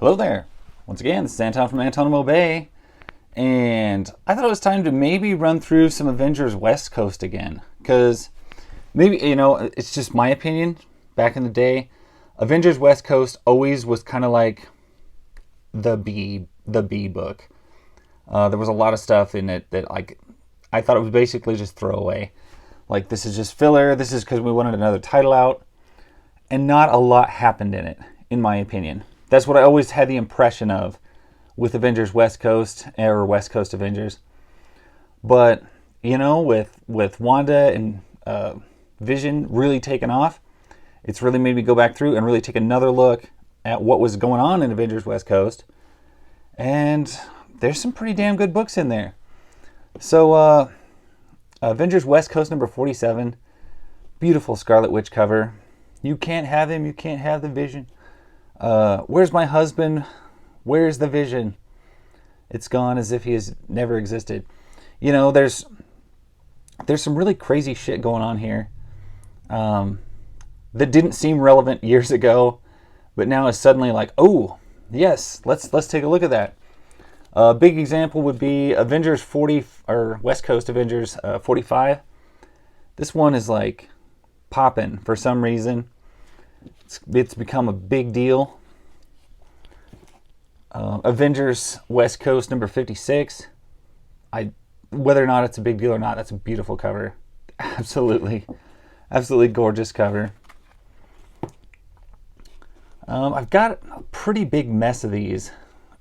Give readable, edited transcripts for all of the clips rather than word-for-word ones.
Hello there. Once again, this is Anton from Antonimo Bay. And I thought it was time to maybe run through some Avengers West Coast again. Because maybe, it's just my opinion. Back in the day, Avengers West Coast always was kind of like the B book. There was a lot of stuff in it that I thought it was basically just throwaway. Like, this is just filler. This is because we wanted another title out. And not a lot happened in it, in my opinion. That's what I always had the impression of with Avengers West Coast, or West Coast Avengers. But, with Wanda and Vision really taking off, it's really made me go back through and really take another look at what was going on in Avengers West Coast. And there's some pretty damn good books in there. So, Avengers West Coast number 47, beautiful Scarlet Witch cover. You can't have him, you can't have the Vision. Where's my husband? Where's the Vision? It's gone as if he has never existed. There's some really crazy shit going on here that didn't seem relevant years ago, but now is suddenly like, oh, yes, let's take a look at that. A big example would be Avengers 40, or West Coast Avengers 45. This one is like popping for some reason. It's become a big deal. Avengers West Coast number 56. Whether or not it's a big deal or not, that's a beautiful cover. Absolutely gorgeous cover. I've got a pretty big mess of these.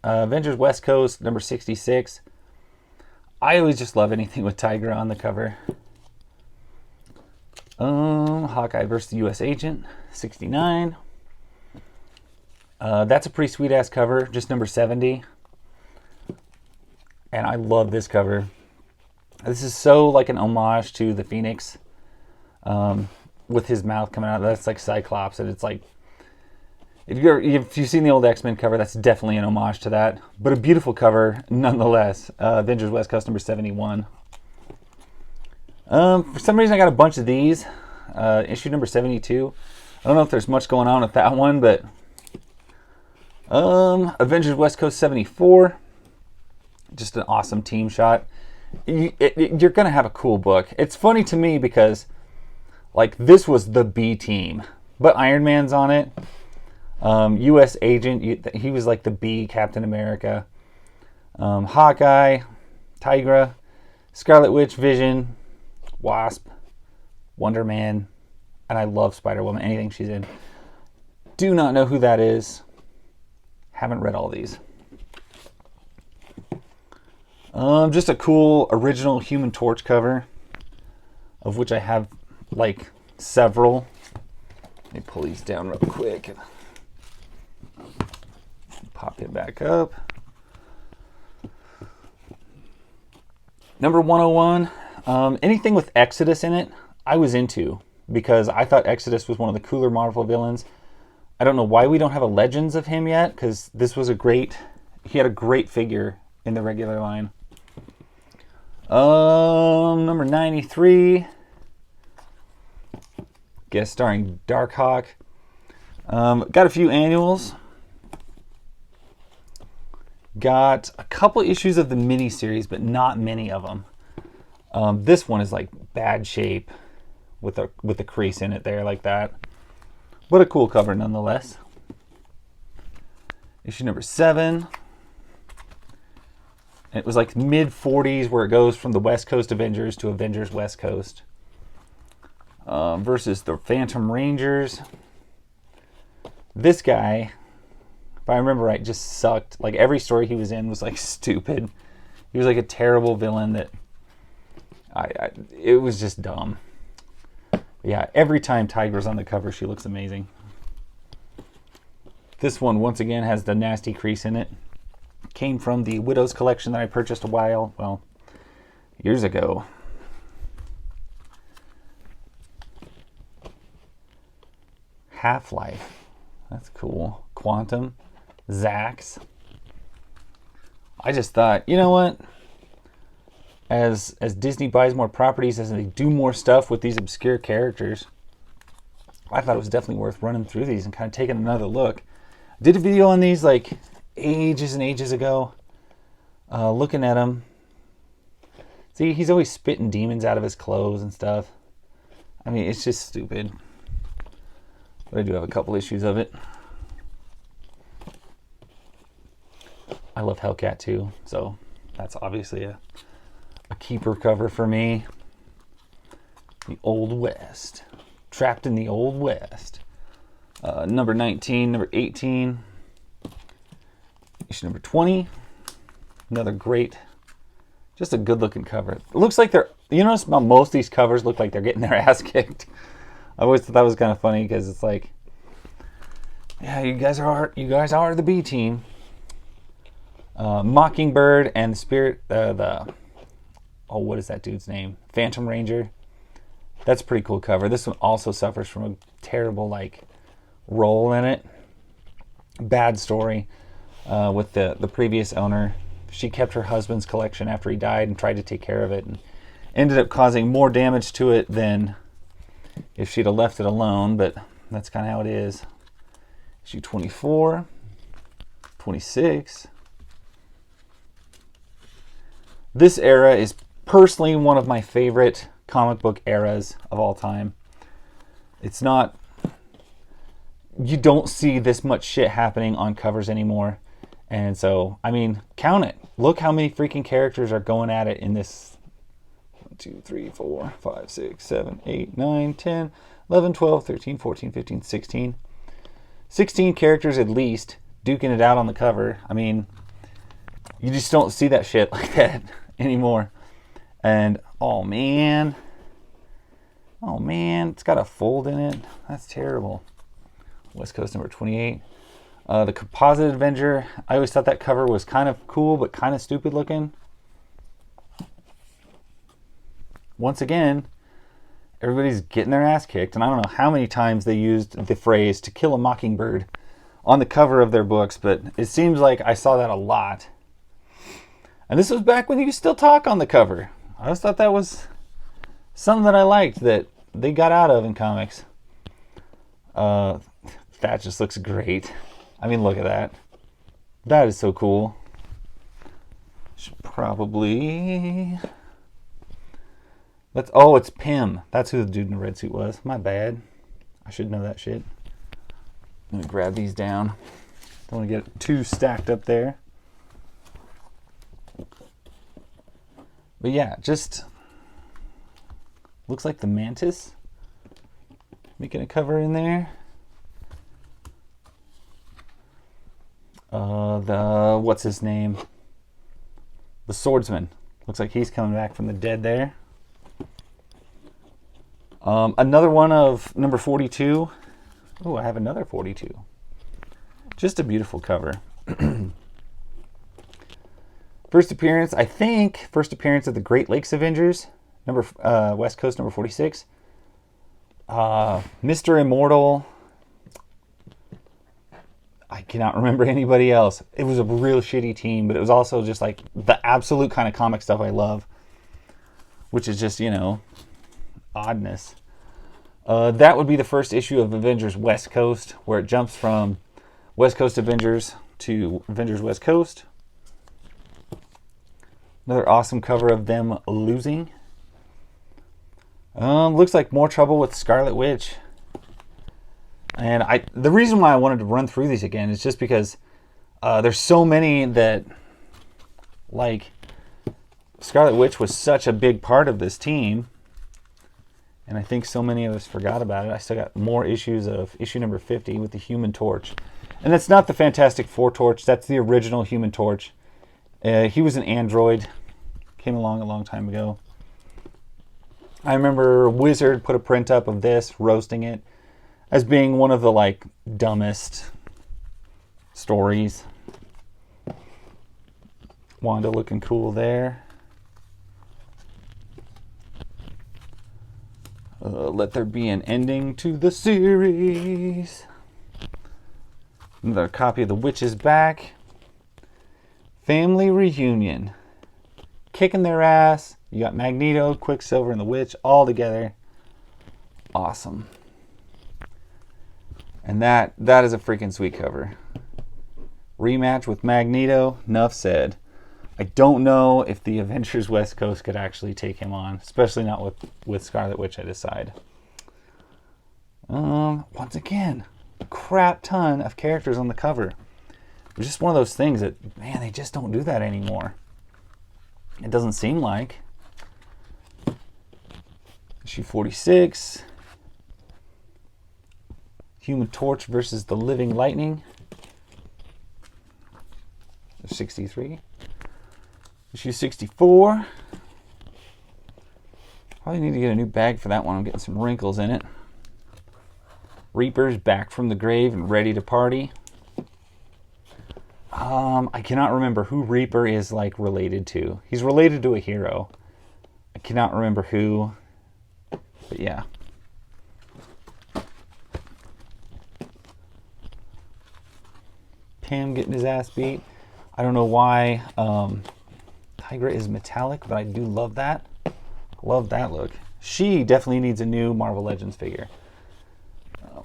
Avengers West Coast number 66. I always just love anything with Tigra on the cover. Hawkeye versus the U.S. Agent, 69. That's a pretty sweet ass cover, just number 70. And I love this cover. This is so like an homage to the Phoenix, with his mouth coming out. That's like Cyclops, and it's like, if you've seen the old X-Men cover, that's definitely an homage to that. But a beautiful cover nonetheless. Avengers West Coast number 71. For some reason I got a bunch of these. Issue number 72. I don't know if there's much going on with that one, but Avengers West Coast 74. Just an awesome team shot. You're going to have a cool book. It's funny to me because like this was the B team, but Iron Man's on it. U.S. Agent, he was like the B Captain America. Hawkeye, Tigra, Scarlet Witch, Vision, Wasp, Wonder Man, and I love Spider-Woman, anything she's in. Do not know who that is. Haven't read all these. Just a cool original Human Torch cover, of which I have like several. Let me pull these down real quick. Pop it back up. Number 101. Anything with Exodus in it, I was into, because I thought Exodus was one of the cooler Marvel villains. I don't know why we don't have a Legends of him yet, because this was he had a great figure in the regular line. Number 93. Guest starring Darkhawk. Got a few annuals. Got a couple issues of the miniseries, but not many of them. This one is like bad shape with the crease in it there like that. But a cool cover nonetheless. Issue number 7. It was like mid-40s where it goes from the West Coast Avengers to Avengers West Coast. Versus the Phantom Rangers. This guy, if I remember right, just sucked. Like every story he was in was like stupid. He was like a terrible villain that it was just dumb. Yeah, every time Tigra's on the cover, she looks amazing. This one, once again, has the nasty crease in it. Came from the Widows collection that I purchased years ago. Half-Life. That's cool. Quantum. Zax. I just thought, you know what? As Disney buys more properties, as they do more stuff with these obscure characters, I thought it was definitely worth running through these and kind of taking another look. Did a video on these like ages and ages ago. Looking at him. See, he's always spitting demons out of his clothes and stuff. I mean, it's just stupid. But I do have a couple issues of it. I love Hellcat too, so that's obviously a keeper cover for me. The Old West. Trapped in the Old West. Number 19, number 18. Issue number 20. Another great, just a good looking cover. It looks like they're, you notice about most of these covers look like they're getting their ass kicked. I always thought that was kind of funny because it's like, yeah, you guys are the B team. Mockingbird and Spirit, what is that dude's name? Phantom Ranger. That's a pretty cool cover. This one also suffers from a terrible role in it. Bad story with the previous owner. She kept her husband's collection after he died and tried to take care of it, and ended up causing more damage to it than if she'd have left it alone, but that's kind of how it is. Issue 24, 26. This era is personally one of my favorite comic book eras of all time. It's not, you don't see this much shit happening on covers anymore. And so, I mean, count it. Look how many freaking characters are going at it in this. 1, 2, 3, 4, 5, 6, 7, 8, 9, 10, 11, 12, 13, 14, 15, 16. 16 characters at least duking it out on the cover. I mean, you just don't see that shit like that anymore. And, oh man, it's got a fold in it. That's terrible. West Coast number 28. The Composite Avenger. I always thought that cover was kind of cool, but kind of stupid looking. Once again, everybody's getting their ass kicked, and I don't know how many times they used the phrase "to kill a mockingbird" on the cover of their books, but it seems like I saw that a lot. And this was back when you could still talk on the cover. I always thought that was something that I liked that they got out of in comics. That just looks great. I mean, look at that. That is so cool. Should probably... it's Pym. That's who the dude in the red suit was. My bad. I should know that shit. Let me grab these down. Don't want to get too stacked up there. But yeah, just looks like the Mantis making a cover in there. What's his name? The Swordsman. Looks like he's coming back from the dead there. Another one of number 42. Oh, I have another 42. Just a beautiful cover. First appearance of the Great Lakes Avengers, West Coast number 46. Mr. Immortal. I cannot remember anybody else. It was a real shitty team, but it was also just like the absolute kind of comic stuff I love, which is just, oddness. That would be the first issue of Avengers West Coast, where it jumps from West Coast Avengers to Avengers West Coast. Another awesome cover of them losing. Looks like more trouble with Scarlet Witch. And the reason why I wanted to run through these again is just because there's so many that, Scarlet Witch was such a big part of this team. And I think so many of us forgot about it. I still got more issues of issue number 50 with the Human Torch. And that's not the Fantastic Four Torch. That's the original Human Torch. He was an android. Came along a long time ago. I remember Wizard put a print up of this, roasting it, as being one of the, dumbest stories. Wanda looking cool there. Let there be an ending to the series. Another copy of The Witch is Back. Family Reunion. Kicking their ass. You got Magneto, Quicksilver, and the Witch all together. Awesome. And that is a freaking sweet cover. Rematch with Magneto. Nuff said. I don't know if the Avengers West Coast could actually take him on, especially not with Scarlet Witch at his side. Once again, a crap ton of characters on the cover. It's just one of those things that, man, they just don't do that anymore. It doesn't seem like. Issue 46. Human Torch versus the Living Lightning. 63. Issue 64. Probably need to get a new bag for that one. I'm getting some wrinkles in it. Reaper's back from the grave and ready to party. I cannot remember who Reaper is like related to. He's related to a hero. I cannot remember who, but yeah. Pym getting his ass beat. I don't know why Tigra is metallic, but I do love that. Love that look. She definitely needs a new Marvel Legends figure.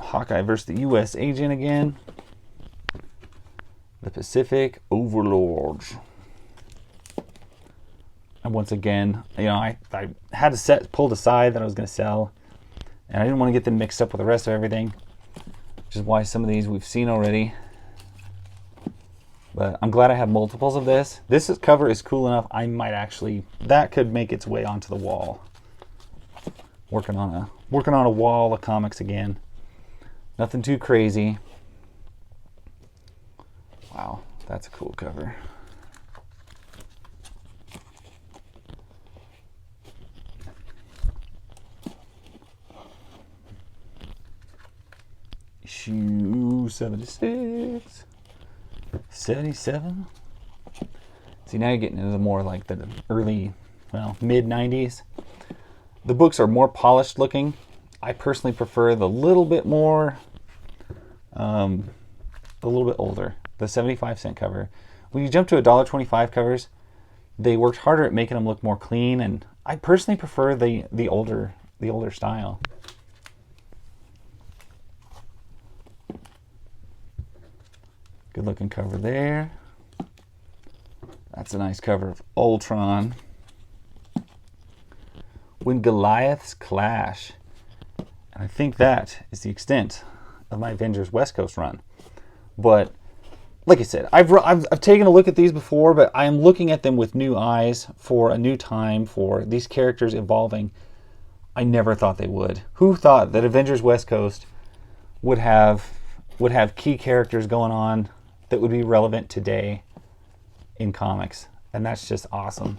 Hawkeye versus the U.S. agent again. The Pacific Overlords. And once again, you know, I had a set pulled aside that I was going to sell, and I didn't want to get them mixed up with the rest of everything, which is why some of these we've seen already. But I'm glad I have multiples of this. This cover is cool enough. I might actually, that could make its way onto the wall. Working on a wall of comics again. Nothing too crazy. Wow, that's a cool cover. Issue 76. 77. See, now you're getting into the more like the early, well, mid-90s. The books are more polished looking. I personally prefer the little bit more, a little bit older, the 75-cent cover. When you jump to $1.25 covers, they worked harder at making them look more clean, and I personally prefer the older style. Good looking cover there. That's a nice cover of Ultron. When Goliaths Clash. And I think that is the extent of my Avengers West Coast run. But like I said, I've taken a look at these before, but I am looking at them with new eyes for a new time, for these characters evolving. I never thought they would. Who thought that Avengers West Coast would have key characters going on that would be relevant today in comics? And that's just awesome.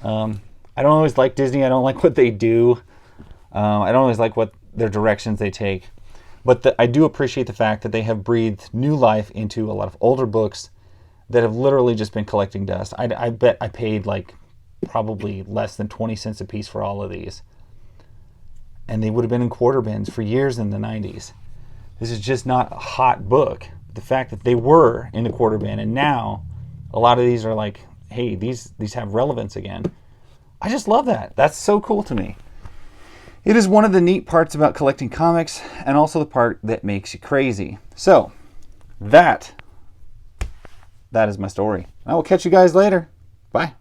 I don't always like Disney. I don't like what they do. I don't always like what their directions they take. But I do appreciate the fact that they have breathed new life into a lot of older books that have literally just been collecting dust. I bet I paid like probably less than 20 cents a piece for all of these. And they would have been in quarter bins for years in the 90s. This is just not a hot book. The fact that they were in the quarter bin, and now a lot of these are like, hey, these have relevance again. I just love that. That's so cool to me. It is one of the neat parts about collecting comics, and also the part that makes you crazy. So that is my story. I will catch you guys later. Bye.